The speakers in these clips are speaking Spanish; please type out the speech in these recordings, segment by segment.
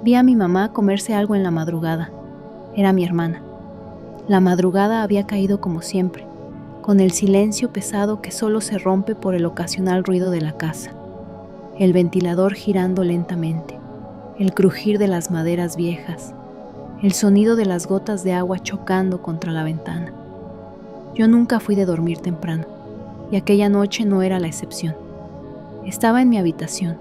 Vi a mi mamá comerse algo en la madrugada. Era mi hermana. La madrugada había caído como siempre, con el silencio pesado que solo se rompe por el ocasional ruido de la casa. El ventilador girando lentamente, el crujir de las maderas viejas, el sonido de las gotas de agua chocando contra la ventana. Yo nunca fui de dormir temprano, y aquella noche no era la excepción. Estaba en mi habitación,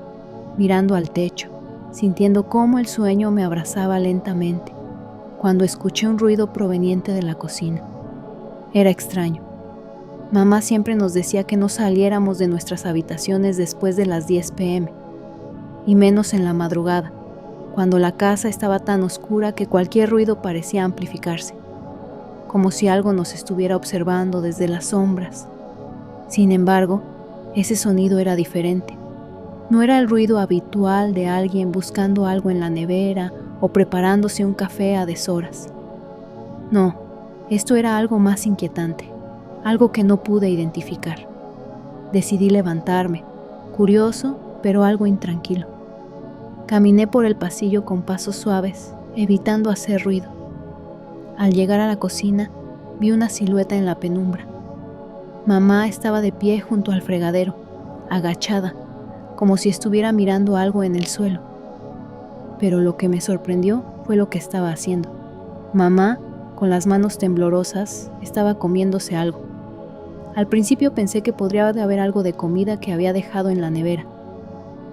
mirando al techo, sintiendo cómo el sueño me abrazaba lentamente, cuando escuché un ruido proveniente de la cocina. Era extraño. Mamá siempre nos decía que no saliéramos de nuestras habitaciones después de las 10 p.m., y menos en la madrugada, cuando la casa estaba tan oscura que cualquier ruido parecía amplificarse, como si algo nos estuviera observando desde las sombras. Sin embargo, ese sonido era diferente. No era el ruido habitual de alguien buscando algo en la nevera o preparándose un café a deshoras. No, esto era algo más inquietante, algo que no pude identificar. Decidí levantarme, curioso, pero algo intranquilo. Caminé por el pasillo con pasos suaves, evitando hacer ruido. Al llegar a la cocina, vi una silueta en la penumbra. Mamá estaba de pie junto al fregadero, agachada, como si estuviera mirando algo en el suelo. Pero lo que me sorprendió fue lo que estaba haciendo. Mamá, con las manos temblorosas, estaba comiéndose algo. Al principio pensé que podría haber algo de comida que había dejado en la nevera,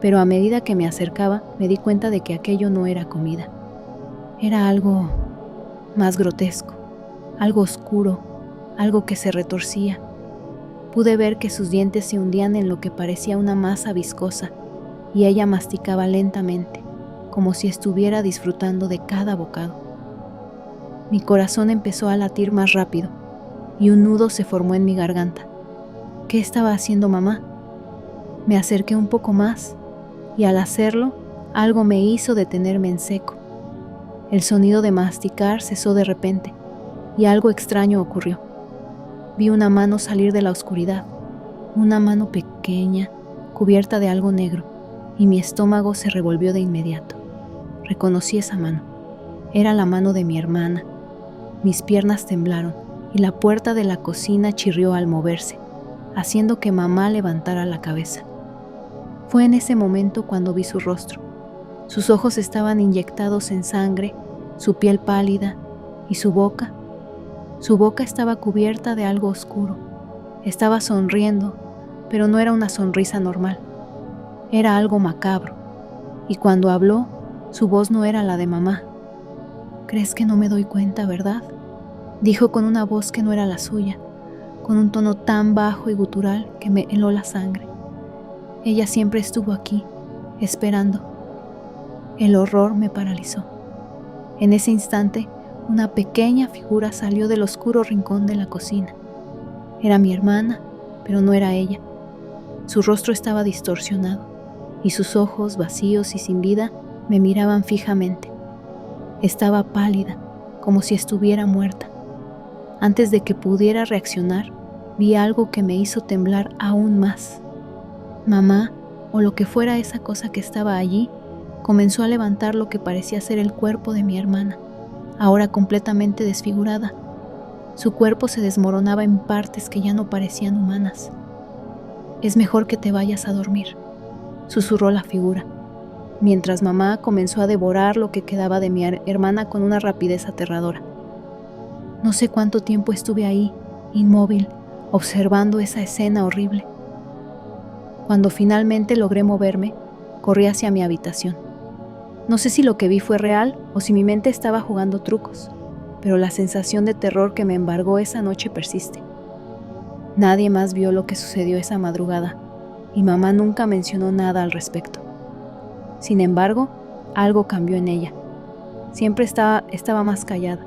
pero a medida que me acercaba me di cuenta de que aquello no era comida. Era algo más grotesco, algo oscuro, algo que se retorcía. Pude ver que sus dientes se hundían en lo que parecía una masa viscosa y ella masticaba lentamente, como si estuviera disfrutando de cada bocado. Mi corazón empezó a latir más rápido y un nudo se formó en mi garganta. ¿Qué estaba haciendo mamá? Me acerqué un poco más y al hacerlo, algo me hizo detenerme en seco. El sonido de masticar cesó de repente y algo extraño ocurrió. Vi una mano salir de la oscuridad, una mano pequeña, cubierta de algo negro, y mi estómago se revolvió de inmediato. Reconocí esa mano. Era la mano de mi hermana. Mis piernas temblaron y la puerta de la cocina chirrió al moverse, haciendo que mamá levantara la cabeza. Fue en ese momento cuando vi su rostro. Sus ojos estaban inyectados en sangre, su piel pálida y su boca. Su boca estaba cubierta de algo oscuro. Estaba sonriendo, pero no era una sonrisa normal. Era algo macabro. Y cuando habló, su voz no era la de mamá. «¿Crees que no me doy cuenta, verdad?», dijo con una voz que no era la suya, con un tono tan bajo y gutural que me heló la sangre. Ella siempre estuvo aquí, esperando. El horror me paralizó. En ese instante, una pequeña figura salió del oscuro rincón de la cocina. Era mi hermana, pero no era ella. Su rostro estaba distorsionado, y sus ojos, vacíos y sin vida, me miraban fijamente. Estaba pálida, como si estuviera muerta. Antes de que pudiera reaccionar, vi algo que me hizo temblar aún más. Mamá, o lo que fuera esa cosa que estaba allí, comenzó a levantar lo que parecía ser el cuerpo de mi hermana, ahora completamente desfigurada. Su cuerpo se desmoronaba en partes que ya no parecían humanas. «Es mejor que te vayas a dormir», susurró la figura, mientras mamá comenzó a devorar lo que quedaba de mi hermana con una rapidez aterradora. No sé cuánto tiempo estuve ahí, inmóvil, observando esa escena horrible. Cuando finalmente logré moverme, corrí hacia mi habitación. No sé si lo que vi fue real o si mi mente estaba jugando trucos, pero la sensación de terror que me embargó esa noche persiste. Nadie más vio lo que sucedió esa madrugada, y mamá nunca mencionó nada al respecto. Sin embargo, algo cambió en ella. Siempre estaba más callada,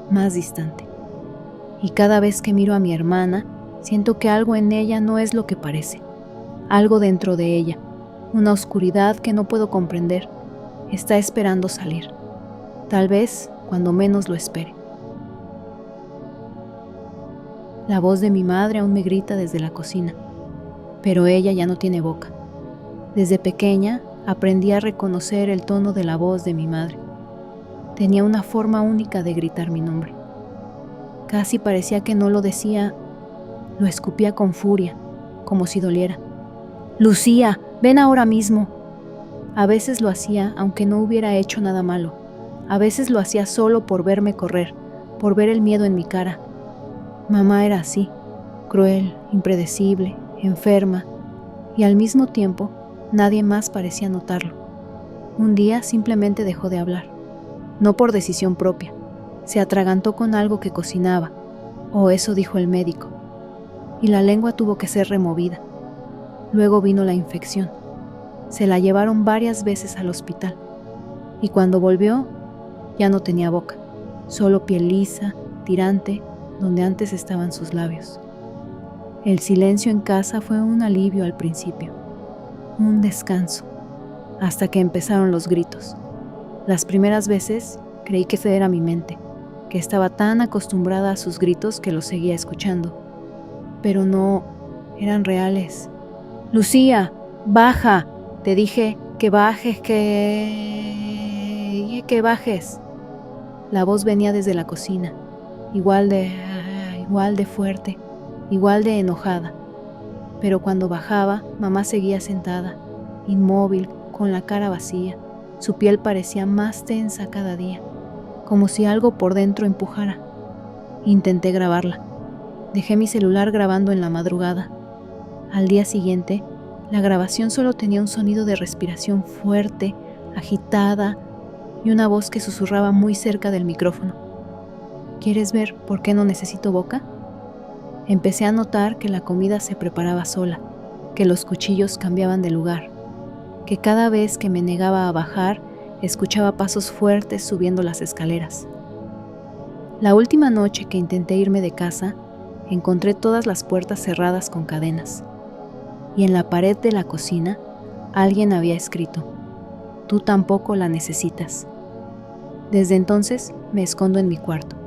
más distante. Y cada vez que miro a mi hermana, siento que algo en ella no es lo que parece. Algo dentro de ella, una oscuridad que no puedo comprender, está esperando salir. Tal vez cuando menos lo espere. La voz de mi madre aún me grita desde la cocina, pero ella ya no tiene boca. Desde pequeña aprendí a reconocer el tono de la voz de mi madre. Tenía una forma única de gritar mi nombre. Casi parecía que no lo decía, lo escupía con furia, como si doliera. «Lucía, ven ahora mismo». A veces lo hacía aunque no hubiera hecho nada malo. A veces lo hacía solo por verme correr, por ver el miedo en mi cara. Mamá era así, cruel, impredecible, enferma, y al mismo tiempo nadie más parecía notarlo. Un día simplemente dejó de hablar, no por decisión propia. Se atragantó con algo que cocinaba, o eso dijo el médico, y la lengua tuvo que ser removida. Luego vino la infección. Se la llevaron varias veces al hospital, y cuando volvió, ya no tenía boca, solo piel lisa, tirante, donde antes estaban sus labios. El silencio en casa fue un alivio al principio, un descanso, hasta que empezaron los gritos. Las primeras veces creí que esa era mi mente, que estaba tan acostumbrada a sus gritos que los seguía escuchando. Pero no, eran reales. «Lucía, baja, te dije que bajes, que bajes». La voz venía desde la cocina, igual de fuerte, igual de enojada. Pero cuando bajaba, mamá seguía sentada, inmóvil, con la cara vacía. Su piel parecía más tensa cada día, como si algo por dentro empujara. Intenté grabarla. Dejé mi celular grabando en la madrugada. Al día siguiente, la grabación solo tenía un sonido de respiración fuerte, agitada, y una voz que susurraba muy cerca del micrófono. ¿Quieres ver por qué no necesito boca? Empecé a notar que la comida se preparaba sola, que los cuchillos cambiaban de lugar, que cada vez que me negaba a bajar, escuchaba pasos fuertes subiendo las escaleras. La última noche que intenté irme de casa, encontré todas las puertas cerradas con cadenas, y en la pared de la cocina alguien había escrito: «Tú tampoco la necesitas». Desde entonces me escondo en mi cuarto.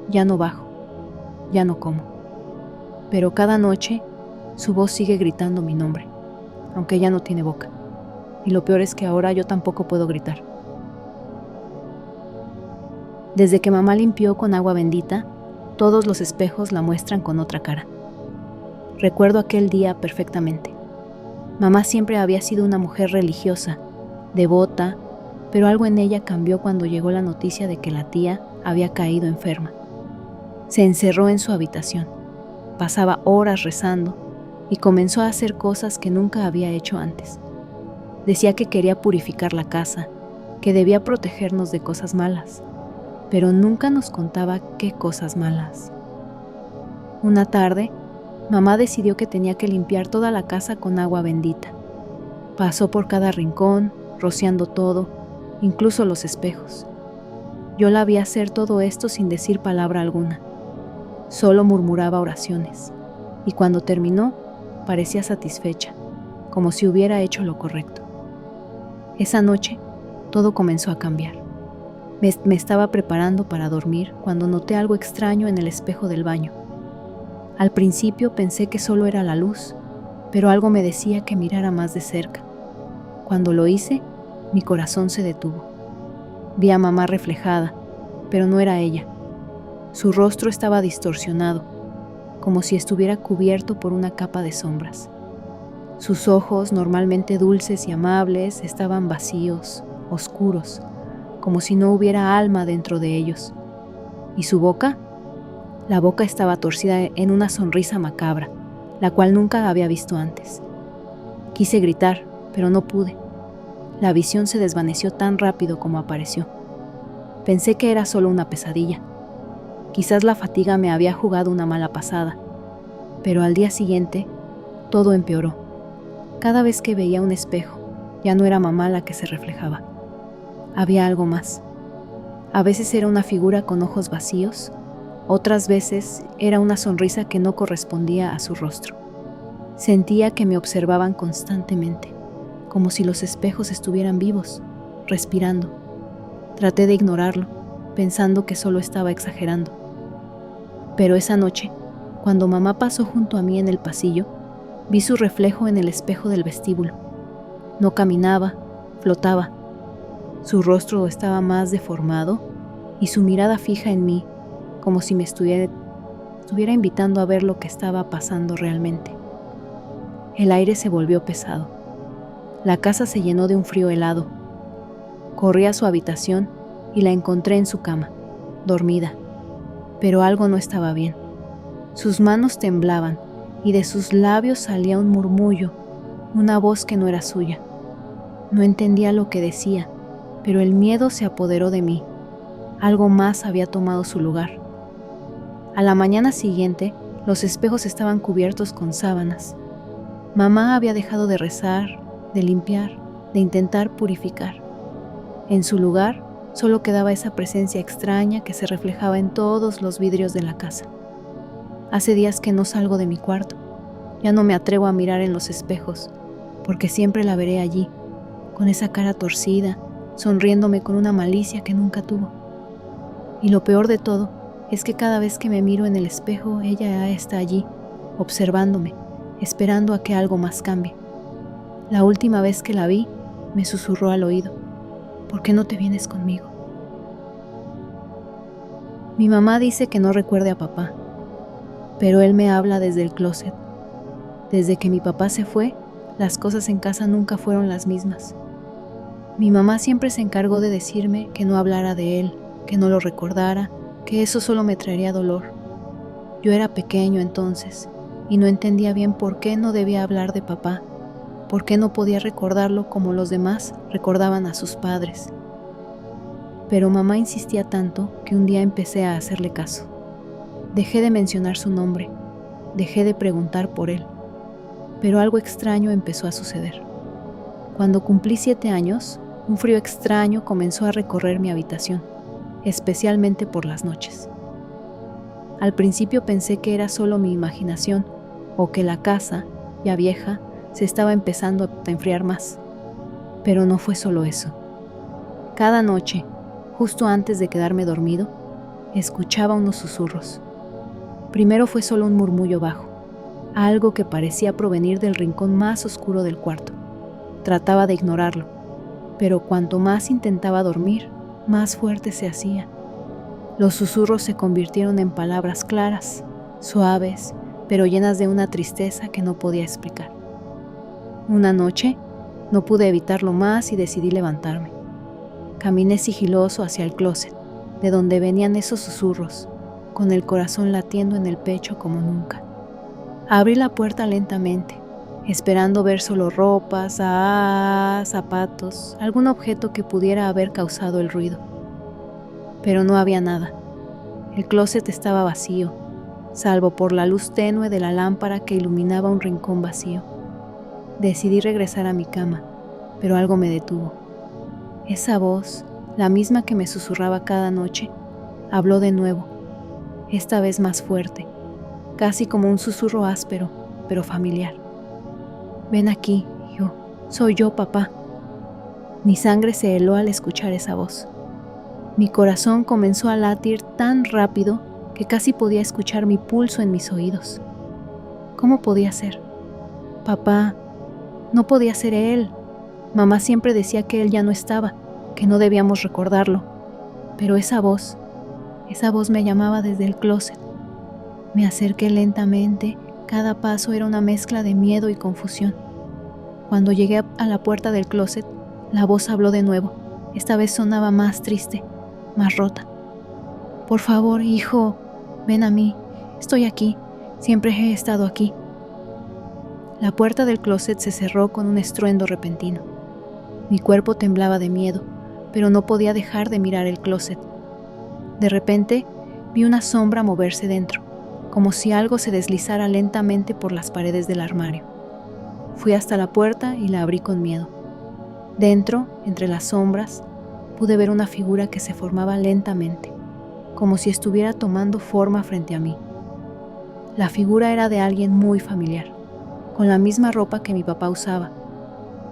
Ya no bajo, ya no como. Pero cada noche su voz sigue gritando mi nombre, aunque ya no tiene boca. Y lo peor es que ahora yo tampoco puedo gritar. Desde que mamá limpió con agua bendita, todos los espejos la muestran con otra cara. Recuerdo aquel día perfectamente. Mamá siempre había sido una mujer religiosa, devota, pero algo en ella cambió cuando llegó la noticia de que la tía había caído enferma. Se encerró en su habitación, pasaba horas rezando y comenzó a hacer cosas que nunca había hecho antes. Decía que quería purificar la casa, que debía protegernos de cosas malas, pero nunca nos contaba qué cosas malas. Una tarde, mamá decidió que tenía que limpiar toda la casa con agua bendita. Pasó por cada rincón, rociando todo, incluso los espejos. Yo la vi hacer todo esto sin decir palabra alguna. Solo murmuraba oraciones, y cuando terminó, parecía satisfecha, como si hubiera hecho lo correcto. Esa noche, todo comenzó a cambiar. Me estaba preparando para dormir cuando noté algo extraño en el espejo del baño. Al principio pensé que solo era la luz, pero algo me decía que mirara más de cerca. Cuando lo hice, mi corazón se detuvo. Vi a mamá reflejada, pero no era ella. Su rostro estaba distorsionado, como si estuviera cubierto por una capa de sombras. Sus ojos, normalmente dulces y amables, estaban vacíos, oscuros, como si no hubiera alma dentro de ellos. ¿Y su boca? La boca estaba torcida en una sonrisa macabra, la cual nunca había visto antes. Quise gritar, pero no pude. La visión se desvaneció tan rápido como apareció. Pensé que era solo una pesadilla. Quizás la fatiga me había jugado una mala pasada, pero al día siguiente todo empeoró. Cada vez que veía un espejo, ya no era mamá la que se reflejaba. Había algo más. A veces era una figura con ojos vacíos, otras veces era una sonrisa que no correspondía a su rostro. Sentía que me observaban constantemente, como si los espejos estuvieran vivos, respirando. Traté de ignorarlo, pensando que solo estaba exagerando. Pero esa noche, cuando mamá pasó junto a mí en el pasillo, vi su reflejo en el espejo del vestíbulo. No caminaba, flotaba. Su rostro estaba más deformado y su mirada fija en mí, como si me estuviera invitando a ver lo que estaba pasando realmente. El aire se volvió pesado. La casa se llenó de un frío helado. Corrí a su habitación y la encontré en su cama, dormida. Pero algo no estaba bien. Sus manos temblaban y de sus labios salía un murmullo, una voz que no era suya. No entendía lo que decía, pero el miedo se apoderó de mí. Algo más había tomado su lugar. A la mañana siguiente, los espejos estaban cubiertos con sábanas. Mamá había dejado de rezar, de limpiar, de intentar purificar. En su lugar, solo quedaba esa presencia extraña que se reflejaba en todos los vidrios de la casa. Hace días que no salgo de mi cuarto. Ya no me atrevo a mirar en los espejos, porque siempre la veré allí, con esa cara torcida, sonriéndome con una malicia que nunca tuvo. Y lo peor de todo es que cada vez que me miro en el espejo, ella está allí, observándome, esperando a que algo más cambie. La última vez que la vi, me susurró al oído: ¿por qué no te vienes conmigo? Mi mamá dice que no recuerde a papá, pero él me habla desde el closet. Desde que mi papá se fue, las cosas en casa nunca fueron las mismas. Mi mamá siempre se encargó de decirme que no hablara de él, que no lo recordara, que eso solo me traería dolor. Yo era pequeño entonces y no entendía bien por qué no debía hablar de papá, por qué no podía recordarlo como los demás recordaban a sus padres. Pero mamá insistía tanto que un día empecé a hacerle caso. Dejé de mencionar su nombre, dejé de preguntar por él, pero algo extraño empezó a suceder. Cuando cumplí 7 años, un frío extraño comenzó a recorrer mi habitación, especialmente por las noches. Al principio pensé que era solo mi imaginación o que la casa, ya vieja, se estaba empezando a enfriar más. Pero no fue solo eso. Cada noche, justo antes de quedarme dormido, escuchaba unos susurros. Primero fue solo un murmullo bajo, algo que parecía provenir del rincón más oscuro del cuarto. Trataba de ignorarlo, pero cuanto más intentaba dormir, más fuerte se hacía. Los susurros se convirtieron en palabras claras, suaves, pero llenas de una tristeza que no podía explicar. Una noche, no pude evitarlo más y decidí levantarme. Caminé sigiloso hacia el closet, de donde venían esos susurros, con el corazón latiendo en el pecho como nunca. Abrí la puerta lentamente, esperando ver solo ropas, zapatos, algún objeto que pudiera haber causado el ruido. Pero no había nada. El closet estaba vacío, salvo por la luz tenue de la lámpara que iluminaba un rincón vacío. Decidí regresar a mi cama, pero algo me detuvo. Esa voz, la misma que me susurraba cada noche, habló de nuevo, esta vez más fuerte, casi como un susurro áspero, pero familiar. Ven aquí, soy yo, papá. Mi sangre se heló al escuchar esa voz. Mi corazón comenzó a latir tan rápido que casi podía escuchar mi pulso en mis oídos. ¿Cómo podía ser? Papá, no podía ser él. Mamá siempre decía que él ya no estaba, que no debíamos recordarlo. Pero esa voz me llamaba desde el closet. Me acerqué lentamente, cada paso era una mezcla de miedo y confusión. Cuando llegué a la puerta del closet, la voz habló de nuevo. Esta vez sonaba más triste, más rota. Por favor, hijo, ven a mí. Estoy aquí. Siempre he estado aquí. La puerta del closet se cerró con un estruendo repentino. Mi cuerpo temblaba de miedo, pero no podía dejar de mirar el closet. De repente, vi una sombra moverse dentro, como si algo se deslizara lentamente por las paredes del armario. Fui hasta la puerta y la abrí con miedo. Dentro, entre las sombras, pude ver una figura que se formaba lentamente, como si estuviera tomando forma frente a mí. La figura era de alguien muy familiar, con la misma ropa que mi papá usaba,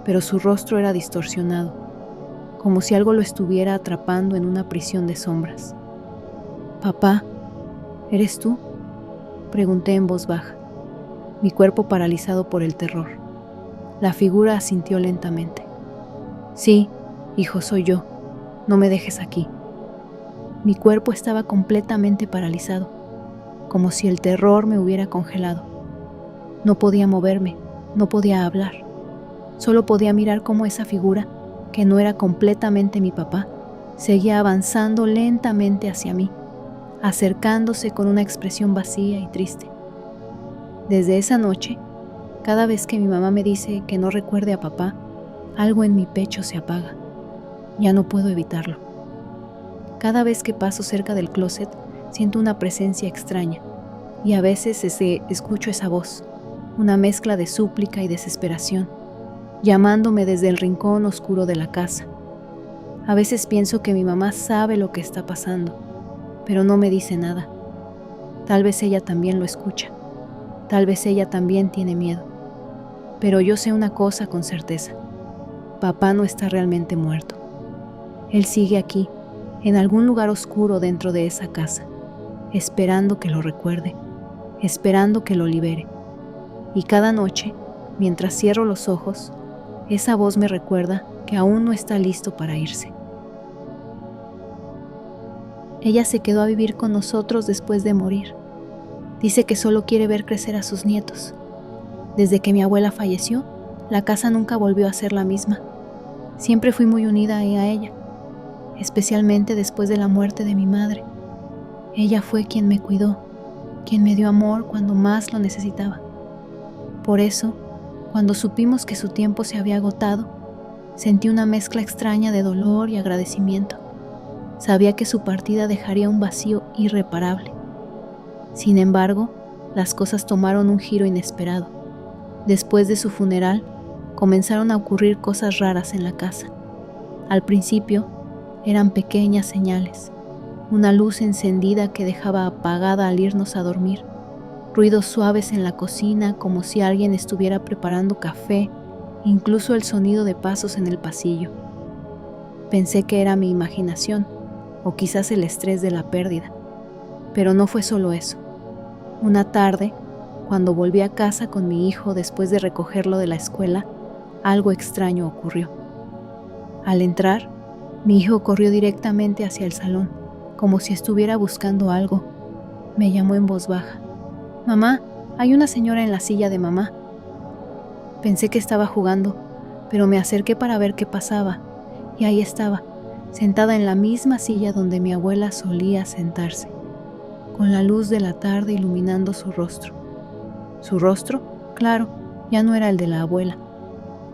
pero su rostro era distorsionado, como si algo lo estuviera atrapando en una prisión de sombras. «Papá, ¿eres tú?», pregunté en voz baja, mi cuerpo paralizado por el terror. La figura asintió lentamente. Sí, hijo, soy yo. No me dejes aquí. Mi cuerpo estaba completamente paralizado, como si el terror me hubiera congelado. No podía moverme, no podía hablar. Solo podía mirar cómo esa figura, que no era completamente mi papá, seguía avanzando lentamente hacia mí, acercándose con una expresión vacía y triste. Desde esa noche, cada vez que mi mamá me dice que no recuerde a papá, algo en mi pecho se apaga. Ya no puedo evitarlo. Cada vez que paso cerca del closet, siento una presencia extraña y a veces escucho esa voz, una mezcla de súplica y desesperación, llamándome desde el rincón oscuro de la casa. A veces pienso que mi mamá sabe lo que está pasando, pero no me dice nada. Tal vez ella también lo escucha. Tal vez ella también tiene miedo. Pero yo sé una cosa con certeza. Papá no está realmente muerto. Él sigue aquí, en algún lugar oscuro dentro de esa casa, esperando que lo recuerde, esperando que lo libere. Y cada noche, mientras cierro los ojos, esa voz me recuerda que aún no está listo para irse. Ella se quedó a vivir con nosotros después de morir. Dice que solo quiere ver crecer a sus nietos. Desde que mi abuela falleció, la casa nunca volvió a ser la misma. Siempre fui muy unida a ella, especialmente después de la muerte de mi madre. Ella fue quien me cuidó, quien me dio amor cuando más lo necesitaba. Por eso, cuando supimos que su tiempo se había agotado, sentí una mezcla extraña de dolor y agradecimiento. Sabía que su partida dejaría un vacío irreparable. Sin embargo, las cosas tomaron un giro inesperado. Después de su funeral, comenzaron a ocurrir cosas raras en la casa. Al principio, eran pequeñas señales. Una luz encendida que dejaba apagada al irnos a dormir. Ruidos suaves en la cocina como si alguien estuviera preparando café, incluso el sonido de pasos en el pasillo. Pensé que era mi imaginación, o quizás el estrés de la pérdida. Pero no fue solo eso. Una tarde, cuando volví a casa con mi hijo después de recogerlo de la escuela, algo extraño ocurrió. Al entrar, mi hijo corrió directamente hacia el salón, como si estuviera buscando algo. Me llamó en voz baja. «Mamá, hay una señora en la silla de mamá». Pensé que estaba jugando, pero me acerqué para ver qué pasaba, y ahí estaba, sentada en la misma silla donde mi abuela solía sentarse, con la luz de la tarde iluminando su rostro. Su rostro, claro, ya no era el de la abuela.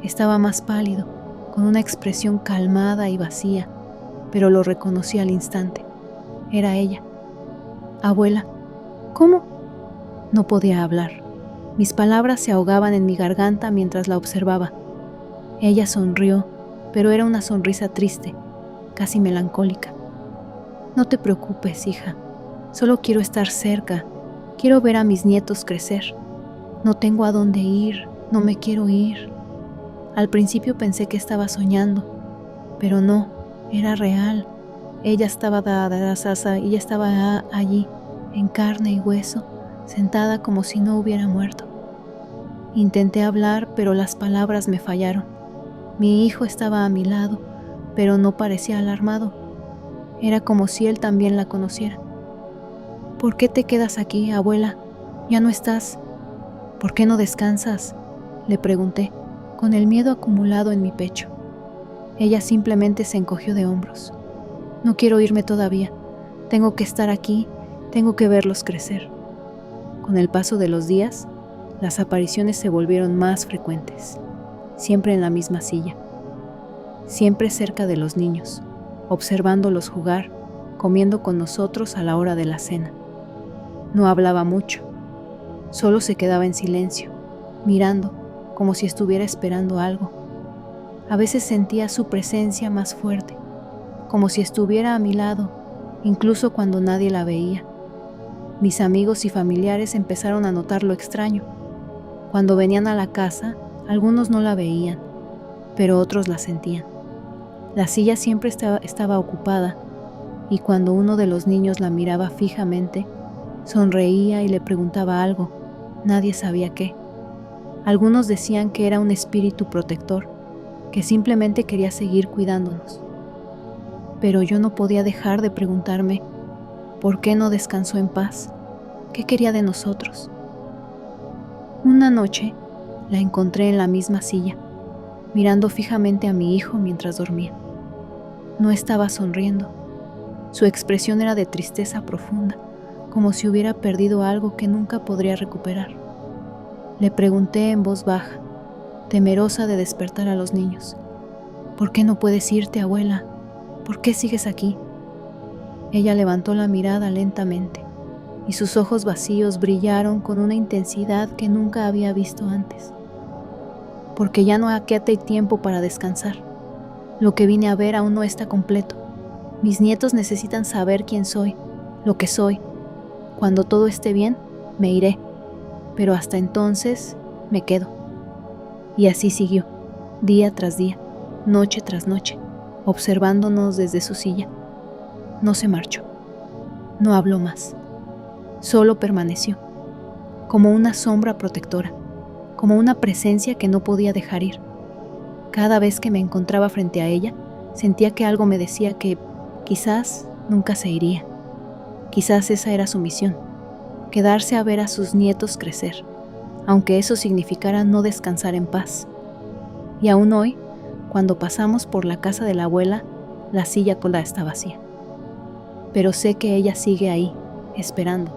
Estaba más pálido, con una expresión calmada y vacía, pero lo reconocí al instante. Era ella. «Abuela, ¿cómo?» No podía hablar. Mis palabras se ahogaban en mi garganta mientras la observaba. Ella sonrió, pero era una sonrisa triste, casi melancólica. «No te preocupes, hija. Solo quiero estar cerca. Quiero ver a mis nietos crecer. No tengo a dónde ir. No me quiero ir». Al principio pensé que estaba soñando, pero no, era real. Ella estaba allí, en carne y hueso, sentada como si no hubiera muerto. Intenté hablar, pero las palabras me fallaron. Mi hijo estaba a mi lado, pero no parecía alarmado. Era como si él también la conociera. «¿Por qué te quedas aquí, abuela? ¿Ya no estás? ¿Por qué no descansas?», le pregunté, con el miedo acumulado en mi pecho. Ella simplemente se encogió de hombros. «No quiero irme todavía. Tengo que estar aquí, tengo que verlos crecer». Con el paso de los días, las apariciones se volvieron más frecuentes, siempre en la misma silla, siempre cerca de los niños, observándolos jugar, comiendo con nosotros a la hora de la cena. No hablaba mucho, solo se quedaba en silencio, mirando, como si estuviera esperando algo. A veces sentía su presencia más fuerte, como si estuviera a mi lado, incluso cuando nadie la veía. Mis amigos y familiares empezaron a notar lo extraño. Cuando venían a la casa, algunos no la veían, pero otros la sentían. La silla siempre estaba ocupada, y cuando uno de los niños la miraba fijamente, sonreía y le preguntaba algo. Nadie sabía qué. Algunos decían que era un espíritu protector, que simplemente quería seguir cuidándonos. Pero yo no podía dejar de preguntarme por qué no descansó en paz, qué quería de nosotros. Una noche la encontré en la misma silla, mirando fijamente a mi hijo mientras dormía. No estaba sonriendo. Su expresión era de tristeza profunda, como si hubiera perdido algo que nunca podría recuperar. Le pregunté en voz baja, temerosa de despertar a los niños: ¿por qué no puedes irte, abuela? ¿Por qué sigues aquí? Ella levantó la mirada lentamente y sus ojos vacíos brillaron con una intensidad que nunca había visto antes. Porque ya no hay tiempo para descansar. Lo que vine a ver aún no está completo. Mis nietos necesitan saber quién soy, lo que soy. Cuando todo esté bien, me iré, pero hasta entonces me quedo. Y así siguió, día tras día, noche tras noche, observándonos desde su silla. No se marchó, no habló más, solo permaneció, como una sombra protectora, como una presencia que no podía dejar ir. Cada vez que me encontraba frente a ella, sentía que algo me decía que quizás nunca se iría. Quizás esa era su misión, quedarse a ver a sus nietos crecer, aunque eso significara no descansar en paz. Y aún hoy, cuando pasamos por la casa de la abuela, la silla cola está vacía. Pero sé que ella sigue ahí, esperando.